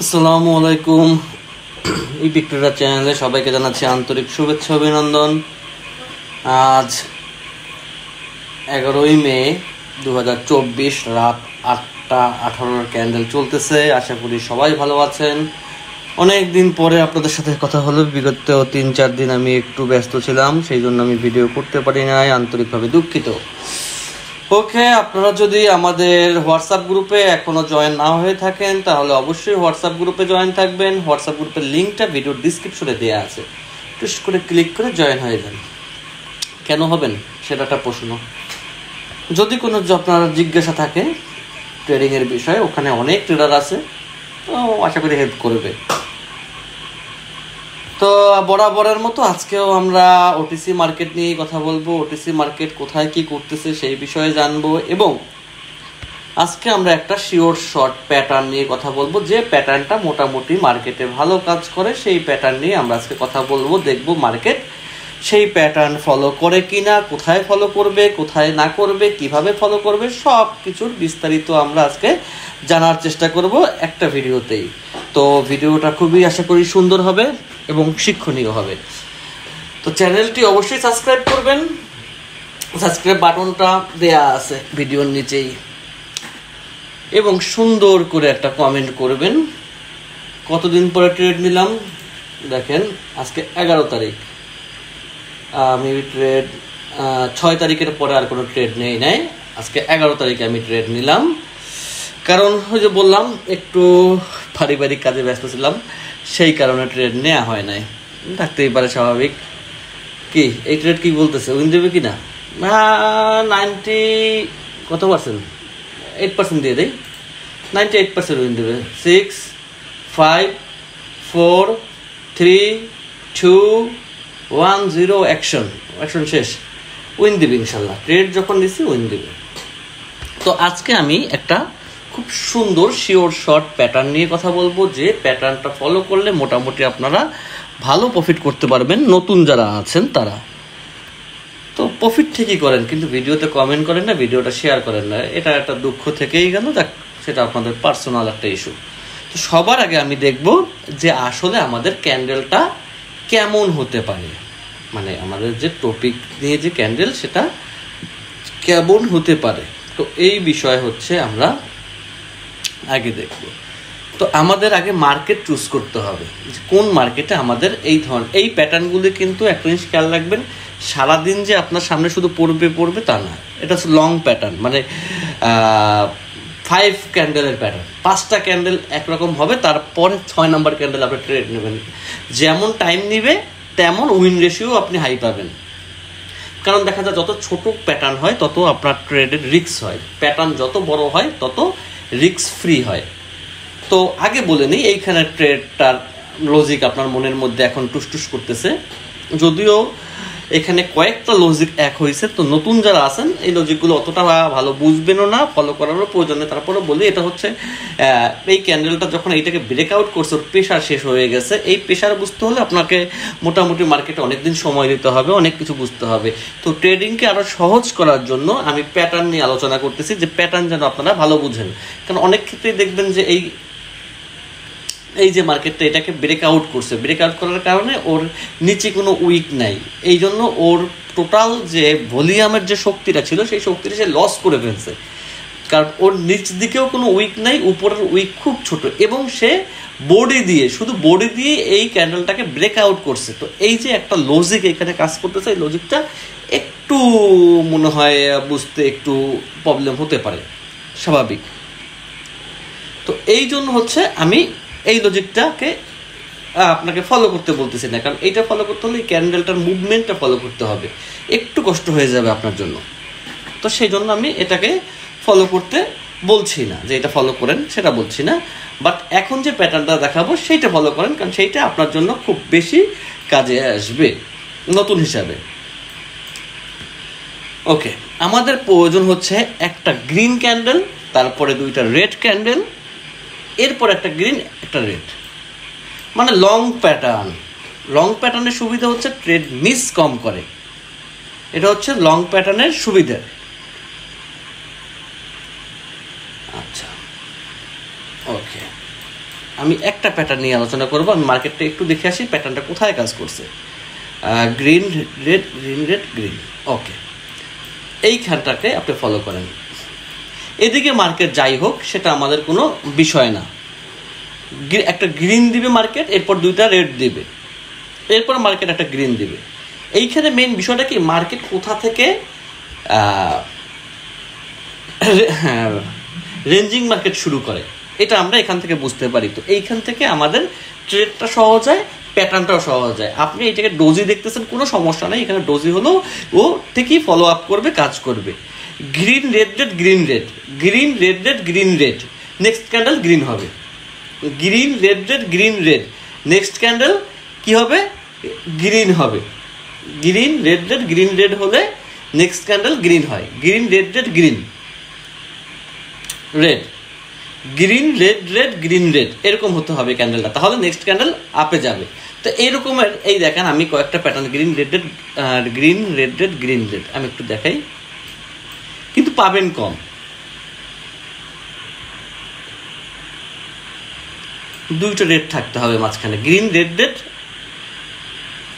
আসসালামু আলাইকুম। এই ভিক্টোরিয়া চ্যানেলে সবাইকে জানাচ্ছি আন্তরিক শুভেচ্ছা অভিনন্দন। আজ 11ই মে 2024 রাত 8:18 ক্যান্ডেল চলতেছে। আশা করি সবাই ভালো আছেন। অনেক দিন পরে আপনাদের সাথে কথা হলো। বিগত 3-4 দিন আমি একটু ব্যস্ত ছিলাম, সেই জন্য আমি ভিডিও করতে পারি নাই, আন্তরিকভাবে দুঃখিত। ওকে, আপনারা যদি আমাদের হোয়াটসঅ্যাপ গ্রুপে এখনো জয়েন না হয়ে থাকেন তাহলে অবশ্যই হোয়াটসঅ্যাপ গ্রুপে জয়েন থাকবেন। হোয়াটসঅ্যাপ গ্রুপের লিঙ্কটা ভিডিওর ডিসক্রিপশনে দেওয়া আছে, টুস করে ক্লিক করে জয়েন হয়ে যান। কেন হবেন সেটা একটা প্রশ্ন। যদি কোনো আপনার জিজ্ঞাসা থাকে ট্রেডিংয়ের বিষয়ে, ওখানে অনেক ট্রেডার আছে, তো আশা করি হেল্প করবে। তো বরাবরের মতো আজকেও আমরা ওটিসি মার্কেট নিয়ে কথা বলবো। ওটিসি মার্কেট কোথায় কি করতেছে সেই বিষয়ে জানবো, এবং আজকে আমরা একটা শিওর শর্ট প্যাটার্ন নিয়ে কথা বলবো, যে প্যাটার্নটা মোটামুটি মার্কেটে ভালো কাজ করে। সেই প্যাটার্ন নিয়ে আমরা আজকে কথা বলবো, দেখবো মার্কেট সেই প্যাটার্ন ফলো করে কিনা, কোথায় ফলো করবে, কোথায় না করবে, কিভাবে ফলো করবে, সব কিছুর বিস্তারিত আমরা আজকে জানার চেষ্টা করব একটা ভিডিওতেই। তো ভিডিওটা খুবই আশা করি সুন্দর হবে এবং শিক্ষণীয় হবে। তো চ্যানেলটি অবশ্যই সাবস্ক্রাইব করবেন, সাবস্ক্রাইব বাটনটা দেয়া আছে ভিডিওর নিচেই, এবং সুন্দর করে একটা কমেন্ট করবেন। কতদিন পরে ট্রেড নিলাম দেখেন, আজকে 11 তারিখ। আমি ট্রেড 6 তারিখের পরে আর কোনো ট্রেড নেই নাই। আজকে 11 তারিখে আমি ট্রেড নিলাম, কারণ ওই যে বললাম একটু পারিবারিক কাজে ব্যস্ত ছিলাম, সেই কারণে ট্রেড নেওয়া হয় নাই। থাকতেই পারে, স্বাভাবিক। কি এই ট্রেড কি বলতেছে, উইন দেবে কি না? 90 কত পার্সেন্ট, 8% দিয়ে দেয়। 98% উইন দেবে। 6, 5, 4, 3, 2, 1, 0 অ্যাকশন শেষ। উইন দেবে ইনশাল্লাহ। ট্রেড যখন নিচ্ছি উইন দেবে। তো আজকে আমি একটা খুব সুন্দর শিওর শর্ট প্যাটার্ন নিয়ে কথা বলবো, যে প্যাটার্নটা ফলো করলে মোটামুটি আপনারা ভালো প্রফিট করতে পারবেন। নতুন যারা আছেন তারা তো প্রফিট ঠিকই করেন, কিন্তু ভিডিওতে কমেন্ট করেন না, ভিডিওটা শেয়ার করেন না। এটা একটা দুঃখ থেকেই গেল, দেখ সেটা আপনাদের পার্সোনাল একটা ইস্যু। তো সবার আগে আমি দেখব যে আসলে আমাদের ক্যান্ডেলটা কেমন হতে পারে, মানে আমাদের যে টপিক নিয়ে যে ক্যান্ডেল সেটা কেমন হতে পারে। তো এই বিষয় হচ্ছে আমরা আগে দেখব। তো আমাদের আগে মার্কেট চুজ করতে হবে, যে কোন মার্কেটে আমাদের এই ধরনের এই প্যাটার্নগুলি। কিন্তু একটা জিনিস খেয়াল রাখবেন, সারাদিন যে আপনার সামনে শুধু পড়বে তা না। এটা হচ্ছে লং প্যাটার্ন, মানে 5 ক্যান্ডেলের প্যাটার্ন। 5টা ক্যান্ডেল একরকম হবে, তারপরে 6 নম্বর ক্যান্ডেল আপনি ট্রেড নেবেন। যেমন টাইম নিবে তেমন উইন রেশিও আপনি হাই পাবেন। কারণ দেখা যায় যত ছোট প্যাটার্ন হয় তত আপনার ট্রেডের রিস্ক হয়, প্যাটার্ন যত বড় হয় তত রিস্ক ফ্রি হয়। তো আগে বলে নিই, এইখানে ট্রেডটার লজিক আপনার মনের মধ্যে এখন টুসটুস করতেছে, যদিও এখানে কয়েকটা লজিক এক হয়েছে। তো নতুন যারা আছেন এই লজিকগুলো অতটা ভালো বুঝবেনও না, ফলো করারও প্রয়োজন নেই। তারপরে বলি, এটা হচ্ছে এই ক্যান্ডেলটা যখন এইটাকে ব্রেকআউট করছে, ওর প্রেশার শেষ হয়ে গেছে। এই প্রেশার বুঝতে হলে আপনাকে মোটামুটি মার্কেটে অনেকদিন সময় দিতে হবে, অনেক কিছু বুঝতে হবে। তো ট্রেডিংকে আরও সহজ করার জন্য আমি প্যাটার্ন নিয়ে আলোচনা করতেছি, যে প্যাটার্ন যেন আপনারা ভালো বুঝেন। কারণ অনেক ক্ষেত্রেই দেখবেন যে এই যে মার্কেটটা এটাকে ব্রেকআউট করছে, ব্রেকআউট করার কারণে ওর নিচে কোনো উইক নাই, এই জন্য ওর টোটাল যে ভলিউমের যে শক্তিটা ছিল সেই শক্তিটা সে লস করে ফেলছে। কারণ ওর নিচ দিকেও কোনো উইক নাই, উপরের উইক খুব ছোট, এবং সে শুধু বডি দিয়ে এই ক্যান্ডেলটাকে ব্রেকআউট করছে। তো এই যে একটা লজিক এখানে কাজ করতেছে, এই লজিকটা একটু মনে হয় বুঝতে একটু প্রবলেম হতে পারে, স্বাভাবিক। তো এই জন্য হচ্ছে আমি এই লজিকটাকে আপনাকে ফলো করতে বলতেছি না, কারণ এইটা ফলো করতে হলে এই ক্যান্ডেলটার মুভমেন্টটা ফলো করতে হবে, একটু কষ্ট হয়ে যাবে আপনার জন্য। তো সেই জন্য আমি এটাকে ফলো করতে বলছি না, যে এটা ফলো করেন সেটা বলছি না, বাট এখন যে প্যাটার্নটা দেখাবো সেইটা ফলো করেন, কারণ সেইটা আপনার জন্য খুব বেশি কাজে আসবে নতুন হিসাবে। ওকে, আমাদের প্রয়োজন হচ্ছে একটা গ্রিন ক্যান্ডেল, তারপরে 2টা রেড ক্যান্ডেল, এরপর একটা গ্রিন একটা রেড, মানে লং প্যাটার্ন। লং প্যাটার্নের সুবিধা হচ্ছে ট্রেড মিস কম করে, এটা হচ্ছে লং প্যাটার্নের সুবিধা। আচ্ছা, ওকে, আমি একটা প্যাটার্ন নিয়ে আলোচনা করবো। আমি মার্কেটটা একটু দেখে আসি প্যাটার্নটা কোথায় কাজ করছে। Green red green red green, okay, এইখানটাকে আপনি ফলো করেন। এদিকে মার্কেট যাই হোক সেটা আমাদের কোনো বিষয় না। একটা গ্রিন দিবে মার্কেট, এরপর দুইটা রেড দিবে, এরপর মার্কেট একটা গ্রিন দিবে। এইখানে মেন বিষয়টা কি, মার্কেট কোথা থেকে রেঞ্জিং মার্কেট শুরু করে এটা আমরা এখান থেকে বুঝতে পারি। তো এইখান থেকে আমাদের ট্রেডটা সহজ হয়, প্যাটার্নটাও সহজ হয়। আপনি এটাকে ডোজি দেখতেছেন, কোনো সমস্যা নেই, এখানে ডোজি হলেও ও ঠিকই ফলো আপ করবে, কাজ করবে। Green red red green red, green red red green red, next candle green হবে। Green red red green red, next candle কি হবে, গ্রিন হবে। Green red red green red হলে নেক্সট ক্যান্ডেল গ্রিন হয়। Green red red green red, green red red green red, এরকম হতে হবে ক্যান্ডেলটা, তাহলে নেক্সট ক্যান্ডেল আপে যাবে। তো এইরকমের এই দেখেন আমি কয়েকটা pattern, green red red green red red green red, আমি একটু দেখাই, কিন্তু পাবেন কম। দুইটা রেড থাকতে হবে মাঝখানে, গ্রিন রেড রেড,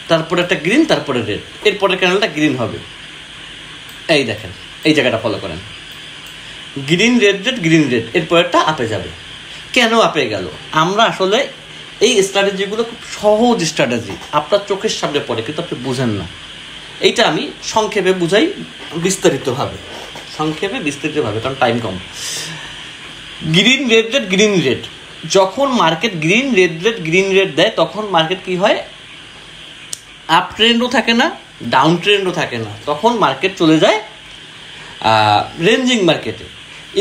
তারপরে একটা গ্রিন, তারপরে রেড, এরপরে ক্যান্ডেলটা গ্রিন হবে। এই দেখেন এই জায়গাটা ফলো করেন, green red red green red, এরপরেরটা আপে যাবে। কেন আপে গেল? আমরা আসলে এই স্ট্র্যাটেজিগুলো খুব সহজ স্ট্র্যাটেজি, আপনার চোখের সামনে পড়ে কিন্তু আপনি বুঝেন না। এইটা আমি সংক্ষেপে বুঝাই বিস্তারিতভাবে, কারণ টাইম কম। Green red red green red, যখন market green red red green red দেয় তখন মার্কেট কি হয়, আপ ট্রেন্ডও থাকে না, ডাউন ট্রেন্ডও থাকে না, তখন মার্কেট চলে যায় রেঞ্জিং মার্কেটে।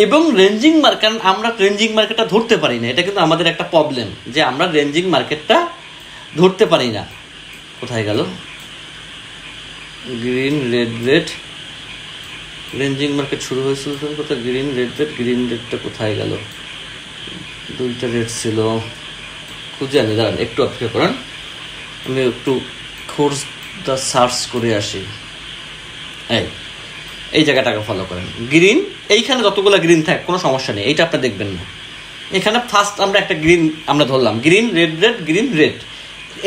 এবং রেঞ্জিং মার্কেট, আমরা রেঞ্জিং মার্কেটটা ধরতে পারি না, এটা কিন্তু আমাদের একটা প্রবলেম যে আমরা রেঞ্জিং মার্কেটটা ধরতে পারি না। কোথায় গেল green red red, ranging market শুরু হয়েছিল কোথায়, গ্রিন রেড রেড গ্রিন রেডটা কোথায় গেল, দুইটা রেড ছিল, খুঁজে আনি, দাঁড়ান একটু অপেক্ষা করেন, আমি একটু খোঁজটা সার্চ করে আসি। এই জায়গাটাকে ফলো করেন, গ্রিন, এইখানে যতগুলো গ্রিন থাকে কোনো সমস্যা নেই, এইটা আপনি দেখবেন না। এখানে ফার্স্ট আমরা একটা গ্রিন আমরা ধরলাম, green red red green red.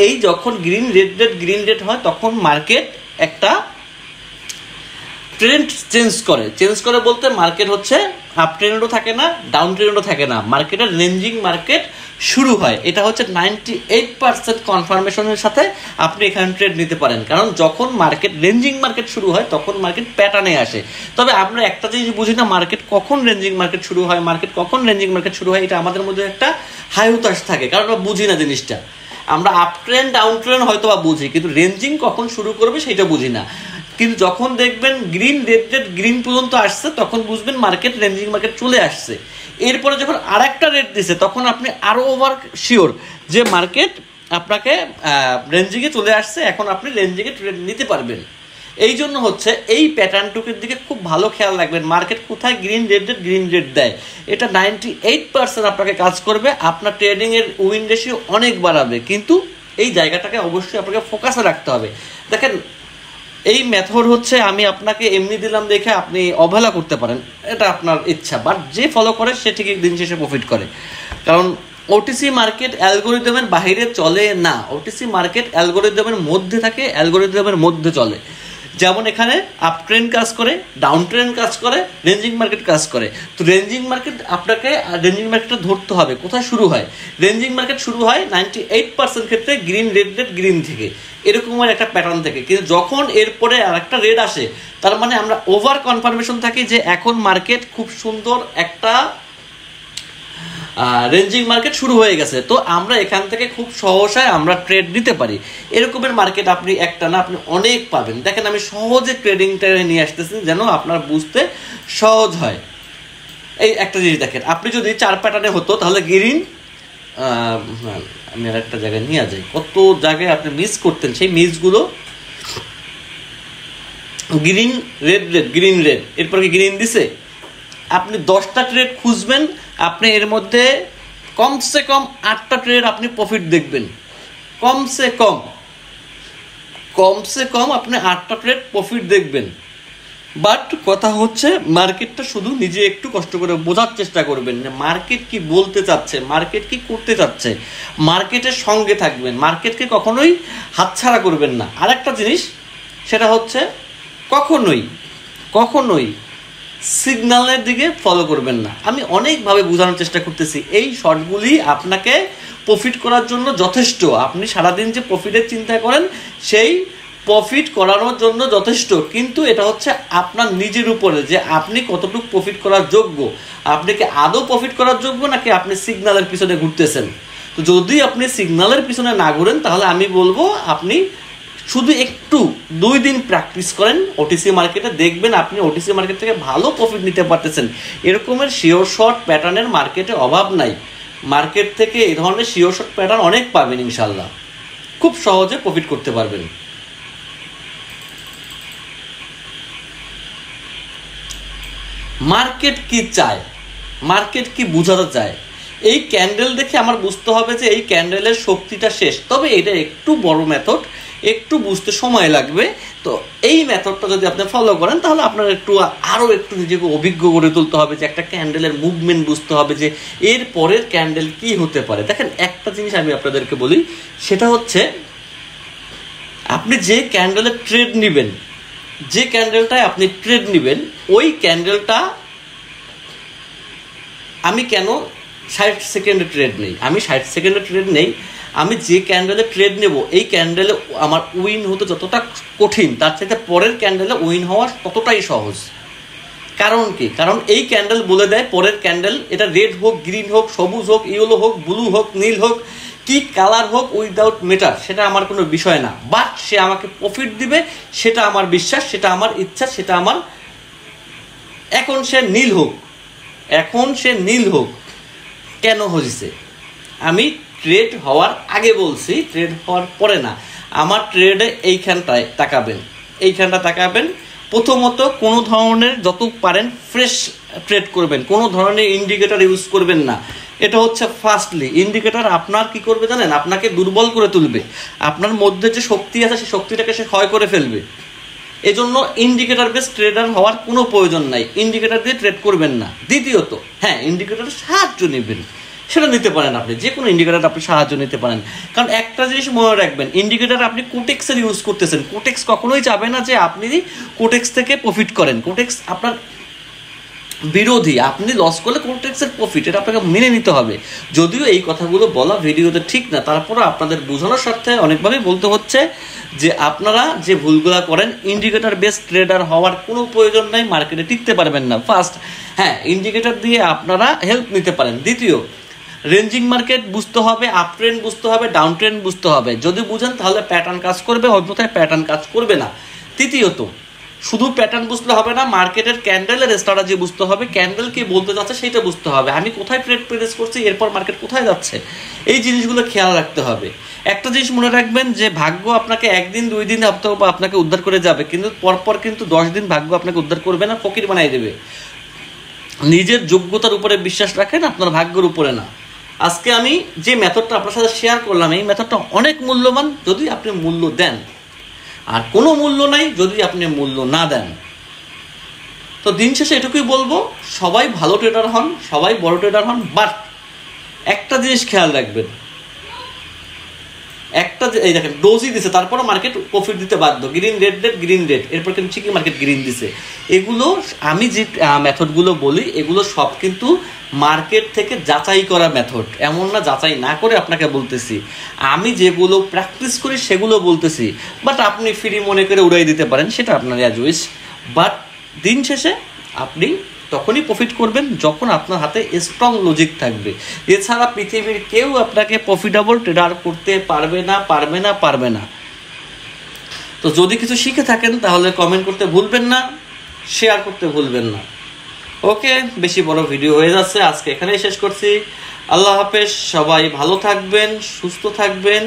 এই যখন green red red green red হয় তখন মার্কেট একটা ট্রেন্ড চেঞ্জ করে বলতে মার্কেট হচ্ছে আপ ট্রেন্ডও থাকে না, ডাউন ট্রেন্ডও থাকে না, মার্কেটের রেঞ্জিং মার্কেট শুরু হয়। এটা হচ্ছে 98% কনফার্মেশনের সাথে আপনি এখানে ট্রেড নিতে পারেন, কারণ যখন মার্কেট রেঞ্জিং মার্কেট শুরু হয় তখন মার্কেট প্যাটার্নে আসে। তবে আমরা একটা জিনিস বুঝি না, মার্কেট কখন রেঞ্জিং মার্কেট শুরু হয়, এটা আমাদের মধ্যে একটা হাইহুতাশ থাকে, কারণ আমরা বুঝি না জিনিসটা। আমরা আপ ট্রেন্ড ডাউন ট্রেন্ড হয়তো বা বুঝি, কিন্তু রেঞ্জিং কখন শুরু করবে সেটা বুঝি না। কিন্তু যখন দেখবেন গ্রিন রেড রেড গ্রিন পর্যন্ত আসছে তখন বুঝবেন মার্কেট রেঞ্জিং মার্কেট চলে আসছে। এরপরে যখন আর একটা রেড দিছে তখন আপনি আরও ওভার শিওর যে মার্কেট আপনাকে রেঞ্জিংয়ে চলে আসছে, এখন আপনি রেঞ্জিংয়ে ট্রেড নিতে পারবেন। এই জন্য হচ্ছে এই প্যাটার্নটুকের দিকে খুব ভালো খেয়াল রাখবেন, মার্কেট কোথায় green red red green red দেয়, এটা 98% আপনাকে কাজ করবে, আপনার ট্রেডিংয়ের উইন রেশিও অনেক বাড়াবে। কিন্তু এই জায়গাটাকে অবশ্যই আপনাকে ফোকাসে রাখতে হবে। দেখেন এই মেথড হচ্ছে আমি আপনাকে এমনি দিলাম দেখে আপনি অবহেলা করতে পারেন, এটা আপনার ইচ্ছা, বাট যে ফলো করে সে ঠিকই দিন শেষে প্রফিট করে। কারণ ওটিসি মার্কেট অ্যালগোরিদমের বাইরে চলে না, ওটিসি মার্কেট অ্যালগোরিদমের মধ্যে থাকে, অ্যালগোরিদমের মধ্যে চলে। যেমন এখানে আপ ট্রেন্ড কাজ করে, ডাউন ট্রেন্ড কাজ করে, রেঞ্জিং মার্কেট কাজ করে। তো রেঞ্জিং মার্কেট আপনাকে রেঞ্জিং মার্কেটটা ধরতে হবে কোথায় শুরু হয়। রেঞ্জিং মার্কেট শুরু হয় 98% ক্ষেত্রে গ্রিন রেড রেড গ্রিন থেকে, এরকমের একটা প্যাটার্ন থেকে। কিন্তু যখন এরপরে আর একটা রেড আসে তার মানে আমরা ওভার কনফার্মেশন থাকি যে এখন মার্কেট খুব সুন্দর একটা রেঞ্জিং মার্কেট শুরু হয়ে গেছে, তো আমরা এখান থেকে খুব সহসায় আমরা ট্রেড নিতে পারি। এরকমের মার্কেট আপনি একটা না আপনি অনেক পাবেন। দেখেন আমি সহজে ট্রেডিংটা নিয়ে আসতেছি যেন আপনার বুঝতে সহজ হয়। এই একটা জিনিস দেখেন, আপনি যদি 4 প্যাটার্নে হতো তাহলে গ্রিন, আমি আর একটা জায়গায় নিয়ে যাই, কত জায়গায় আপনি মিস করতেন, সেই মিসগুলো green red red green red, এরপর কি গ্রিন দিছে, আপনি 10টা ট্রেড খুঁজবেন, আপনি এর মধ্যে কমসে কম 8টা ট্রেড আপনি প্রফিট দেখবেন, কমসে কম আপনি 8টা ট্রেড প্রফিট দেখবেন। বাট কথা হচ্ছে মার্কেটটা শুধু নিজে একটু কষ্ট করে বোঝার চেষ্টা করবেন যে মার্কেট কি বলতে চাচ্ছে, মার্কেট কি করতে চাচ্ছে, মার্কেটের সঙ্গে থাকবেন, মার্কেটকে কখনোই হাতছাড়া করবেন না। আরেকটা জিনিস সেটা হচ্ছে কখনোই সিগন্যালের দিকে ফলো করবেন না। আমি অনেকভাবে বোঝানোর চেষ্টা করতেছি, এই শর্টগুলি আপনাকে প্রফিট করার জন্য যথেষ্ট। আপনি সারাদিন যে প্রফিটের চিন্তা করেন সেই প্রফিট করানোর জন্য যথেষ্ট, কিন্তু এটা হচ্ছে আপনার নিজের উপরে যে আপনি কতটুকু প্রফিট করার যোগ্য, আপনি কি আদৌ প্রফিট করার যোগ্য নাকি আপনি সিগন্যালের পিছনে ঘুরতেছেন। তো যদি আপনি সিগন্যালের পিছনে না ঘুরেন তাহলে আমি বলবো আপনি শুধু একটু 2 দিন প্র্যাকটিস করেন ওটিসি মার্কেটে, দেখবেন আপনি ওটিসি মার্কেট থেকে ভালো প্রফিট নিতে পারতেছেন। এরকমের শিওর শর্ট প্যাটার্নের মার্কেটে অভাব নাই, মার্কেট থেকে এই ধরনের শিওর শর্ট প্যাটার্ন অনেক পাবেন, ইনশাল্লাহ খুব সহজে প্রফিট করতে পারবেন। মার্কেট কি চায়, মার্কেট কি বোঝাতে চায়, এই ক্যান্ডেল দেখে আমার বুঝতে হবে যে এই ক্যান্ডেলের শক্তিটা শেষ। তবে এটা একটু বড় মেথড, একটু বুঝতে সময় লাগবে। তো এই মেথডটা যদি আপনি ফলো করেন তাহলে আপনার আরও একটু নিজেকে অভিজ্ঞ করে তুলতে হবে, যে একটা ক্যান্ডেলের মুভমেন্ট বুঝতে হবে যে এর পরের ক্যান্ডেল কি হতে পারে। দেখেন একটা জিনিস আমি আপনাদেরকে বলি, সেটা হচ্ছে আপনি যে ক্যান্ডেলের ট্রেড নেবেন, যে ক্যান্ডেলটায় আপনি ট্রেড নেবেন, ওই ক্যান্ডেলটা আমি কেন 60 সেকেন্ডে ট্রেড নেই, আমি 60 সেকেন্ডে ট্রেড নেই, আমি যে ক্যান্ডেলে ট্রেড নেব এই ক্যান্ডেলে আমার উইন হতে যতটা কঠিন তার সাথে পরের ক্যান্ডেলে উইন হওয়া ততটাই সহজ। কারণ কি, কারণ এই ক্যান্ডেল বলে দেয় পরের ক্যান্ডেল, এটা রেড হোক, গ্রিন হোক, সবুজ হোক, ইয়েলো হোক, ব্লু হোক, নীল হোক, কি কালার হোক, উইদাউট ম্যাটার, সেটা আমার কোনো বিষয় না। বাট সে আমাকে প্রফিট দিবে, সেটা আমার বিশ্বাস, সেটা আমার ইচ্ছা, সেটা আমার। এখন সে নীল হোক কেন হয়েছে, আমি ট্রেড হওয়ার আগে বলছি, ট্রেড হওয়ার পরে না। আমার ট্রেডে এইখানটায় তাকাবেন। প্রথমত কোনো ধরনের যত পারেন ফ্রেশ ট্রেড করবেন, কোনো ধরনের ইন্ডিকেটর ইউজ করবেন না। এটা হচ্ছে ফার্স্টলি, ইন্ডিকেটর আপনার কি করবে জানেন, আপনাকে দুর্বল করে তুলবে, আপনার মধ্যে যে শক্তি আছে সেই শক্তিটাকে সে ক্ষয় করে ফেলবে। এজন্য ইন্ডিকেটর বেস ট্রেডার হওয়ার কোনো প্রয়োজন নাই, ইন্ডিকেটর দিয়ে ট্রেড করবেন না। দ্বিতীয়ত হ্যাঁ, ইন্ডিকেটরের সাহায্য নেবেন, সেটা নিতে পারেন আপনি, যে কোনো ইন্ডিকেটর আপনি সাহায্য নিতে পারেন। কারণ একটা জিনিস মনে রাখবেন, ইন্ডিকেটর আপনি কোটেক্সের ইউজ করতেছেন, কোটেক্স কখনোই চাবে না যে আপনি কোটেক্স থেকে প্রফিট করেন, কোটেক্স আপনার বিরোধী, আপনি লস করলে কোটেক্সের প্রফিট, এটা আপনাকে মেনে নিতে হবে। যদিও এই কথাগুলো বলা ভিডিওতে ঠিক না, তারপরে আপনাদের বোঝানোর স্বার্থে অনেকভাবেই বলতে হচ্ছে যে আপনারা যে ভুলগুলো করেন, ইন্ডিকেটর বেস ট্রেডার হওয়ার কোনো প্রয়োজন নাই, মার্কেটে টিকতে পারবেন না। ফার্স্ট হ্যাঁ, ইন্ডিকেটর দিয়ে আপনারা হেল্প নিতে পারেন। দ্বিতীয়, রেঞ্জিং মার্কেট বুঝতে হবে, আপ ট্রেন্ড বুঝতে হবে, ডাউন ট্রেন্ড বুঝতে হবে। যদি বুঝেন তাহলে প্যাটার্ন কাজ করবে, অন্যথায় প্যাটার্ন কাজ করবে না। তৃতীয়ত, শুধু প্যাটার্ন বুঝলে হবে না, মার্কেটের ক্যান্ডেলের স্ট্র্যাটেজি বুঝতে হবে, ক্যান্ডেল কি বলতে যাচ্ছে সেটা বুঝতে হবে, আমি কোথায় ট্রেড প্লেস করছি, এরপর মার্কেট কোথায় যাচ্ছে, এই জিনিসগুলো খেয়াল রাখতে হবে। একটা জিনিস মনে রাখবেন যে ভাগ্য আপনাকে 1 দিন 2 দিন আপনাকে উদ্ধার করে যাবে, কিন্তু পরপর কিন্তু 10 দিন ভাগ্য আপনাকে উদ্ধার করবে না, ফকির বানাই দেবে। নিজের যোগ্যতার উপরে বিশ্বাস রাখেন, আপনার ভাগ্যের উপরে না। আজকে আমি যে মেথডটা আপনার সাথে শেয়ার করলাম, এই মেথডটা অনেক মূল্যবান যদি আপনি মূল্য দেন, আর কোনো মূল্য নাই যদি আপনি মূল্য না দেন। তো দিন শেষে এটুকুই বলবো, সবাই ভালো ট্রেডার হন, সবাই বড় ট্রেডার হন, বাট একটা জিনিস খেয়াল রাখবেন, এই দেখেন ডোজই দিছে, তারপরে মার্কেট প্রফিট দিতে বাধ্য, গ্রিন রেড, এরপর কিন্তু ঠিকই মার্কেট গ্রিন দিছে। এগুলো আমি যে মেথডগুলো বলি, এগুলো সব কিন্তু মার্কেট থেকে যাচাই করা মেথড, এমন না যাচাই না করে আপনাকে বলতেছি। আমি যেগুলো প্র্যাকটিস করি সেগুলো বলতেছি, বাট আপনি ফ্রি মনে করে উড়াই দিতে পারেন, সেটা আপনার অ্যাজ উইশ। বাট দিন শেষে আপনি তখনই প্রফিট করবেন যখন আপনার হাতে স্ট্রং লজিক থাকবে। এছাড়া পৃথিবীর কেউ আপনাকে প্রফিটেবল ট্রেডার করতে পারবে না। তো যদি কিছু শিখে থাকেন তাহলে কমেন্ট করতে ভুলবেন না, শেয়ার করতে ভুলবেন না। ওকে, বেশি বড় ভিডিও হয়ে যাচ্ছে, আজকে এখানেই শেষ করছি। আল্লাহ হাফেজ, সবাই ভালো থাকবেন, সুস্থ থাকবেন।